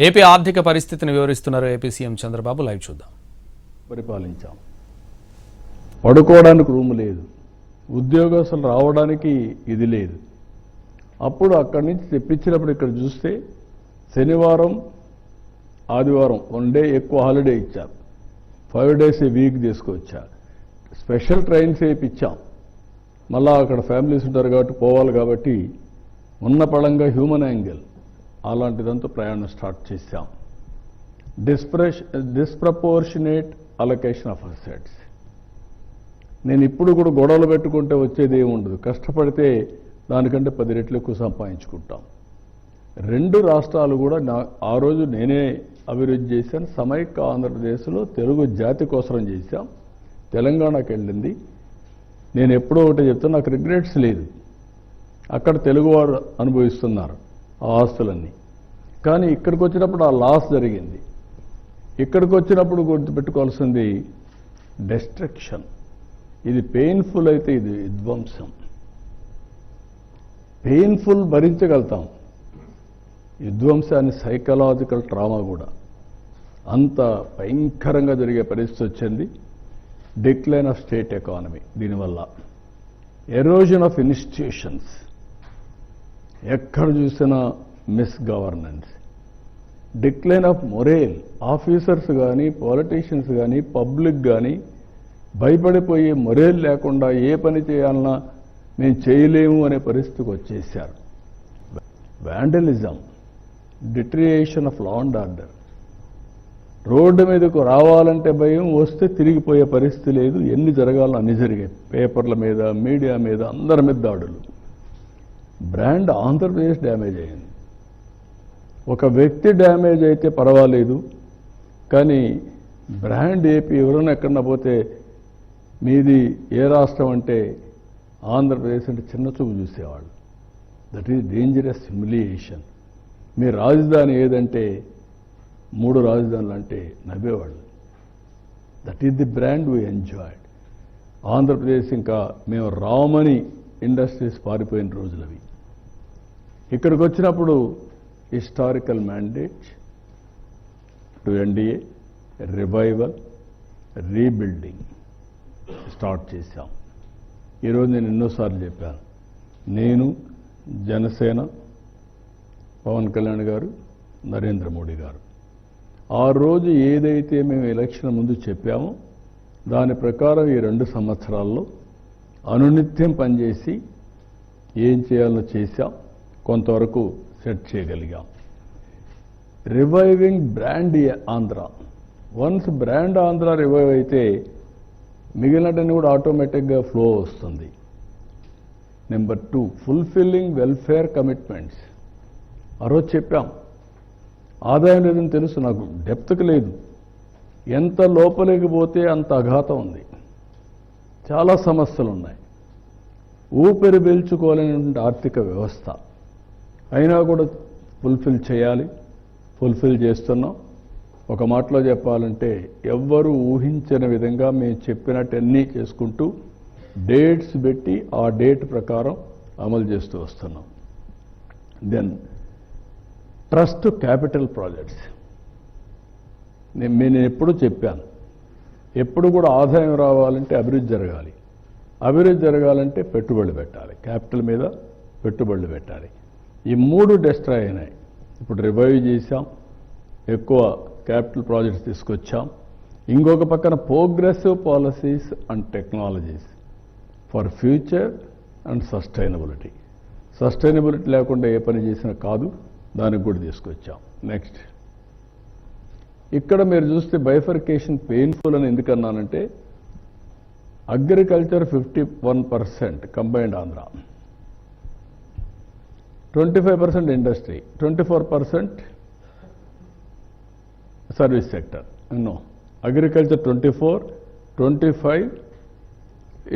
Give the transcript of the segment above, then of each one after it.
AP ఆర్థిక పరిస్థితిని వివరిస్తున్నారు ఏపీ సీఎం చంద్రబాబు. లైవ్ చూద్దాం. పరిపాలించాం. పడుకోవడానికి రూమ్ లేదు, ఉద్యోగస్తులు రావడానికి ఇది లేదు. అప్పుడు అక్కడి నుంచి తెప్పించినప్పుడు ఇక్కడ చూస్తే శనివారం ఆదివారం 1 డే ఎక్కువ హాలిడే ఇచ్చారు, 5 days ఏ వీక్ తీసుకొచ్చారు. స్పెషల్ ట్రైన్స్ వేయించాం. మళ్ళా అక్కడ ఫ్యామిలీస్ ఉంటారు కాబట్టి పోవాలి కాబట్టి ఉన్న పళంగా హ్యూమన్ యాంగిల్ అలాంటిదంతా ప్రయాణం స్టార్ట్ చేశాం. Disproportionate allocation of assets. నేను ఇప్పుడు కూడా గొడవలు పెట్టుకుంటే వచ్చేది ఏమి ఉండదు, కష్టపడితే దానికంటే 10 రెట్లు ఎక్కువ సంపాదించుకుంటాం. 2 రాష్ట్రాలు కూడా ఆ రోజు నేనే అభివృద్ధి చేశాను. సమైక్య ఆంధ్రప్రదేశ్లో తెలుగు జాతి కోసం చేశాం. తెలంగాణకు వెళ్ళింది. నేను ఎప్పుడో ఒకటి చెప్తాను, నాకు రిగ్రెట్స్ లేదు. అక్కడ తెలుగువారు అనుభవిస్తున్నారు ఆ ఆస్తులన్నీ. కానీ ఇక్కడికి వచ్చినప్పుడు ఆ లాస్ జరిగింది. ఇక్కడికి వచ్చినప్పుడు గుర్తుపెట్టుకోవాల్సింది డెస్ట్రక్షన్. ఇది పెయిన్ఫుల్ అయితే ఇది విధ్వంసం. పెయిన్ఫుల్ భరించగలుగుతాం, విధ్వంసాన్ని సైకలాజికల్ ట్రామా కూడా అంత భయంకరంగా జరిగే పరిస్థితి వచ్చింది. డిక్లైన్ ఆఫ్ స్టేట్ ఎకానమీ, దీనివల్ల ఎరోజన్ ఆఫ్ ఇన్స్టిట్యూషన్స్, ఎక్కడ చూసినా miss governance, decline of మొరేల్. Officers కానీ పాలిటీషియన్స్ కానీ పబ్లిక్ కానీ భయపడిపోయి మొరేల్ లేకుండా ఏ పని చేయాలన్నా మేము చేయలేము అనే పరిస్థితికి వచ్చేసారు. Vandalism, deterioration of law and order. Road మీదకు రావాలంటే భయం, వస్తే తిరిగిపోయే పరిస్థితి లేదు. ఎన్ని జరగాలో అన్ని జరిగాయి. పేపర్ల మీద, మీడియా మీద, అందరి మీద దాడులు. బ్రాండ్ ఆంధ్రప్రదేశ్ డ్యామేజ్ అయింది. ఒక వ్యక్తి డ్యామేజ్ అయితే పర్వాలేదు, కానీ బ్రాండ్ ఏపీ ఎవరైనా ఎక్కడన్నా పోతే మీది ఏ రాష్ట్రం అంటే ఆంధ్రప్రదేశ్ అంటే చిన్న చూపు చూసేవాళ్ళు. That is dangerous humiliation. మీ రాజధాని ఏదంటే 3 రాజధానులు అంటే నవ్వేవాళ్ళు. That is the brand we enjoyed. Andhra Pradesh ఇంకా మేము రామని ఇండస్ట్రీస్ పారిపోయిన రోజులు అవి. ఇక్కడికి వచ్చినప్పుడు historical mandate to NDA, revival, rebuilding start చేశాం. ఈరోజు నేను ఎన్నోసార్లు చెప్పాను, నేను, జనసేన, పవన్ కళ్యాణ్ గారు, నరేంద్ర మోడీ గారు ఆ రోజు ఏదైతే మేము ఎలక్షన్ ముందు చెప్పామో దాని ప్రకారం ఈ 2 సంవత్సరాల్లో అనునిత్యం పనిచేసి ఏం చేయాలో చేశాం. కొంతవరకు సెట్ చేయగలిగాం. Reviving brand Andhra. Once brand Andhra revive అయితే మిగిలినటన్నీ కూడా ఆటోమేటిక్గా ఫ్లో వస్తుంది. Number 2, fulfilling welfare commitments. ఆ రోజు చెప్పాం, ఆదాయం లేదని తెలుసు, నాకు డెప్త్కి లేదు. ఎంత లోపలికి పోతే అంత అఘాతం ఉంది. చాలా సమస్యలు ఉన్నాయి. ఊపిరి పీల్చుకోలేనటువంటి ఆర్థిక వ్యవస్థ అయినా కూడా ఫుల్ఫిల్ చేయాలి. ఫుల్ఫిల్ చేస్తున్నాం. ఒక మాటలో చెప్పాలంటే ఎవ్వరూ ఊహించని విధంగా మేము చెప్పినట్టన్నీ చేసుకుంటూ డేట్స్ పెట్టి ఆ డేట్ ప్రకారం అమలు చేస్తూ వస్తున్నాం. Then Trust Capital projects. నేను ఎప్పుడు చెప్పాను, ఎప్పుడు కూడా ఆదాయం రావాలంటే అభివృద్ధి జరగాలి. అభివృద్ధి జరగాలంటే పెట్టుబడులు పెట్టాలి, క్యాపిటల్ మీద పెట్టుబడులు పెట్టాలి. ఈ 3 డిస్ట్రాయ్ అయినాయి. ఇప్పుడు రివైవ్ చేశాం, ఎక్కువ క్యాపిటల్ ప్రాజెక్ట్స్ తీసుకొచ్చాం. ఇంకొక పక్కన progressive policies and technologies for future and sustainability. Sustainability లేకుండా ఏ పని చేసినా కాదు, దానికి కూడా తీసుకొచ్చాం. నెక్స్ట్, ఇక్కడ మీరు చూస్తే బైఫర్కేషన్ పెయిన్ఫుల్ అని ఎందుకన్నానంటే agriculture 51% combined Andhra, 25% industry, 24% service sector. No, agriculture 24, 25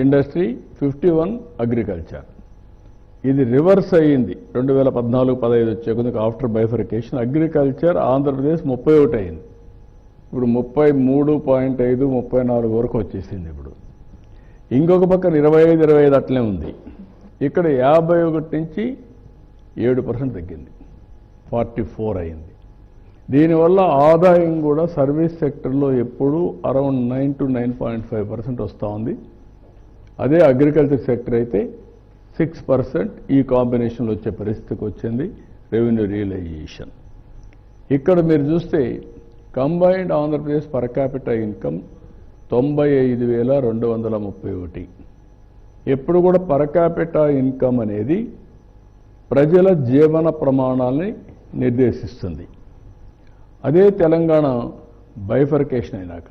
industry, 51 agriculture. ఇది రివర్స్ అయ్యింది 2014-15 వచ్చే కొద్దిగా ఆఫ్టర్ బైఫర్కేషన్. అగ్రికల్చర్ ఆంధ్రప్రదేశ్ 31 అయింది. ఇప్పుడు 33.5, 34 వరకు వచ్చేసింది. ఇప్పుడు ఇంకొక పక్కన 25 అట్లే ఉంది. ఇక్కడ 51 నుంచి 7% తగ్గింది, 44 అయింది. దీనివల్ల ఆదాయం కూడా సర్వీస్ సెక్టర్లో ఎప్పుడూ అరౌండ్ 9 to 9.5% వస్తూ ఉంది. అదే అగ్రికల్చర్ సెక్టర్ అయితే 6% ఈ కాంబినేషన్లో వచ్చే పరిస్థితికి వచ్చింది రెవెన్యూ రియలైజేషన్. ఇక్కడ మీరు చూస్తే combined Andhra Pradesh per capital income 95,231. ఎప్పుడు కూడా పర్ క్యాపిటల్ ఇన్కమ్ అనేది ప్రజల జీవన ప్రమాణాలని నిర్దేశిస్తుంది. అదే తెలంగాణ బైఫర్కేషన్ అయినాక